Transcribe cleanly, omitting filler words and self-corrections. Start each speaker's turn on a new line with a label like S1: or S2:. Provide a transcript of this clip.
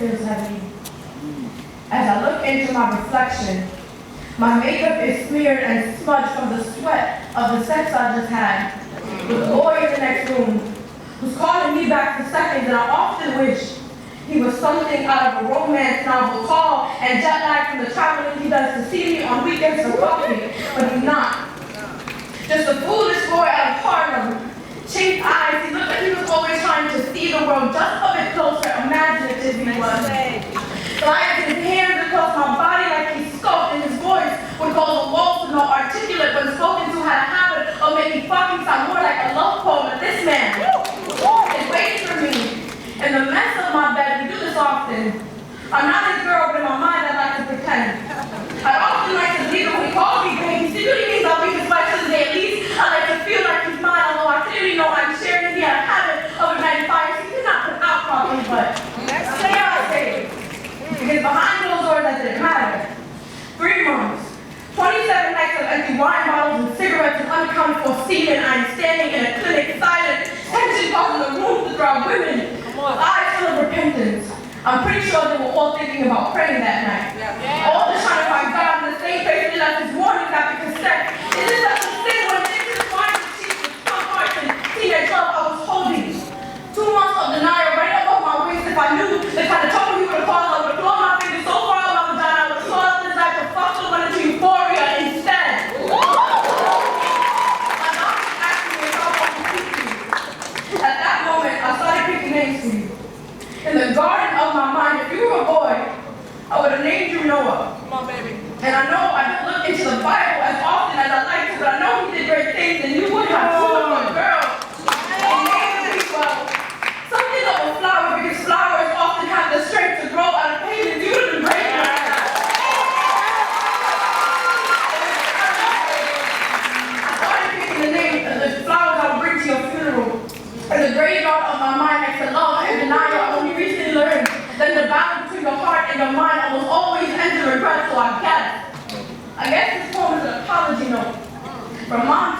S1: feels heavy. As I look into my reflection, my makeup is smeared and smudged from the sweat of the sex I just had with the boy in the next room, who's calling me back for seconds, and I often wish he was something out of a romance novel, tall and jet-lagged from the traveling he does to see me on weekends for coffee, but he's not. Just a foolish boy out of Harlem, chinked eyes. He looked like he was always trying to see the world just a bit closer, imaginative he was. Gliding his hands across my body like he scoped, and his voice would cause a wall to know articulate when spoken to had a habit of making fucking sound more like a love poem. But this man is waiting for me in the mess of my bed. We do this often. I'm not his girl, but in my mind I like to pretend. I often like to leave him when he calls me baby. He really means I'll be his wife to the day at least. I like to feel like he's mine, although I clearly know I'm sharing. He had a habit of igniting fires. He did not put out properly, but stay out there. Because behind those doors that didn't matter. 3 months, 27 nights of empty wine bottles and cigarettes and unaccounted for semen. I'm standing in a clinic, silent, tension causing the room to throw women. Eyes full of repentance. I'm pretty sure they were all thinking about praying that night. All just trying to find God in the same place they left his warning after cassette. Is this such a sin when niggas wine to cheeks with pump hearts and teenage love I was holding? 2 months of denial right above my waist. If I knew the kind of trouble he would have caused, I would have blown my fingers so far out my vagina, I would have caught up this night to fuck someone into euphoria instead. My doctor asked me if I wanted to speak to you. At that moment, I started picking names for you. In the garden of my mind, if you were a boy, I would have named you Noah.
S2: Come on, baby.
S1: And I know I didn't look into the Bible as often as I'd like to, but I know he did great things, and you would have too for a girl. And maybe, well, something of a flower, because flowers often have the strength to grow out of pain, and you would have been great like that. I started picking the names of the flowers I would bring to your funeral. In the graveyard of my mind, next to love and denial, I only recently learned that the battle between your heart and your mind almost always ends in regret, so I guess this poem is an apology note from mom